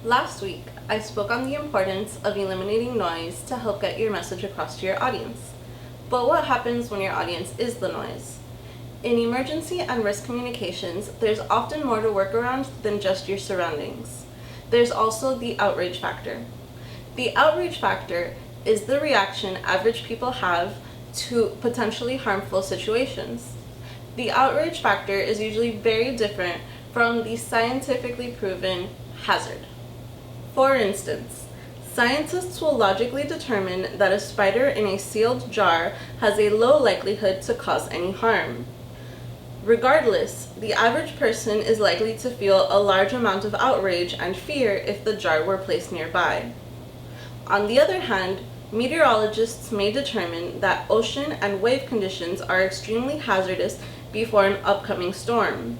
Last week, I spoke on the importance of eliminating noise to help get your message across to your audience. But what happens when your audience is the noise? In emergency and risk communications, there's often more to work around than just your surroundings. There's also the outrage factor. The outrage factor is the reaction average people have to potentially harmful situations. The outrage factor is usually very different from the scientifically proven hazard. For instance, scientists will logically determine that a spider in a sealed jar has a low likelihood to cause any harm. Regardless, the average person is likely to feel a large amount of outrage and fear if the jar were placed nearby. On the other hand, meteorologists may determine that ocean and wave conditions are extremely hazardous before an upcoming storm.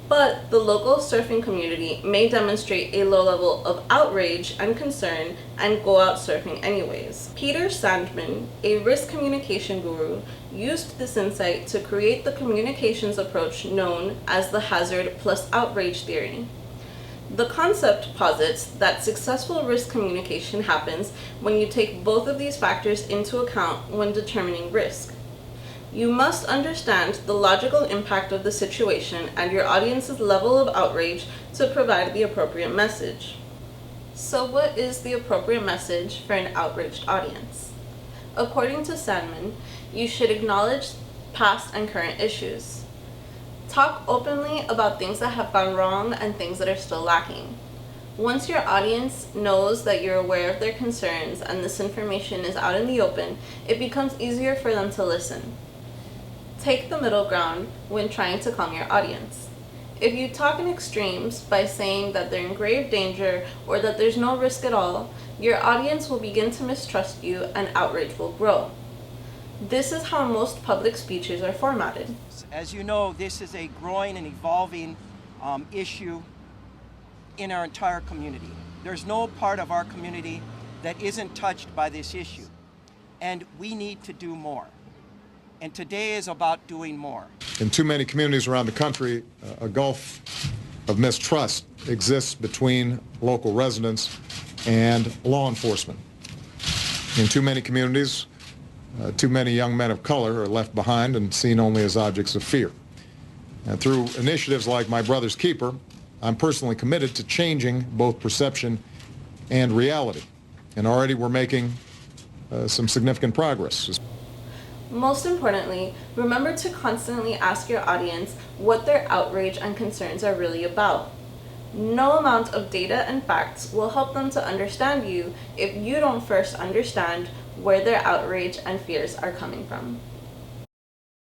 But the local surfing community may demonstrate a low level of outrage and concern and go out surfing anyways. Peter Sandman, a risk communication guru, used this insight to create the communications approach known as the hazard+outrage theory. The concept posits that successful risk communication happens when you take both of these factors into account when determining risk. You must understand the logical impact of the situation and your audience's level of outrage to provide the appropriate message. So what is the appropriate message for an outraged audience? According to Sandman, you should acknowledge past and current issues. Talk openly about things that have gone wrong and things that are still lacking. Once your audience knows that you're aware of their concerns and this information is out in the open, it becomes easier for them to listen. Take the middle ground when trying to calm your audience. If you talk in extremes by saying that they're in grave danger or that there's no risk at all, your audience will begin to mistrust you and outrage will grow. This is how most public speeches are formatted. As you know, this is a growing and evolving issue in our entire community. There's no part of our community that isn't touched by this issue, and we need to do more. And today is about doing more. In too many communities around the country, a gulf of mistrust exists between local residents and law enforcement. In too many communities, too many young men of color are left behind and seen only as objects of fear. And through initiatives like My Brother's Keeper, I'm personally committed to changing both perception and reality. And already we're making some significant progress. Most importantly, remember to constantly ask your audience what their outrage and concerns are really about. No amount of data and facts will help them to understand you if you don't first understand where their outrage and fears are coming from.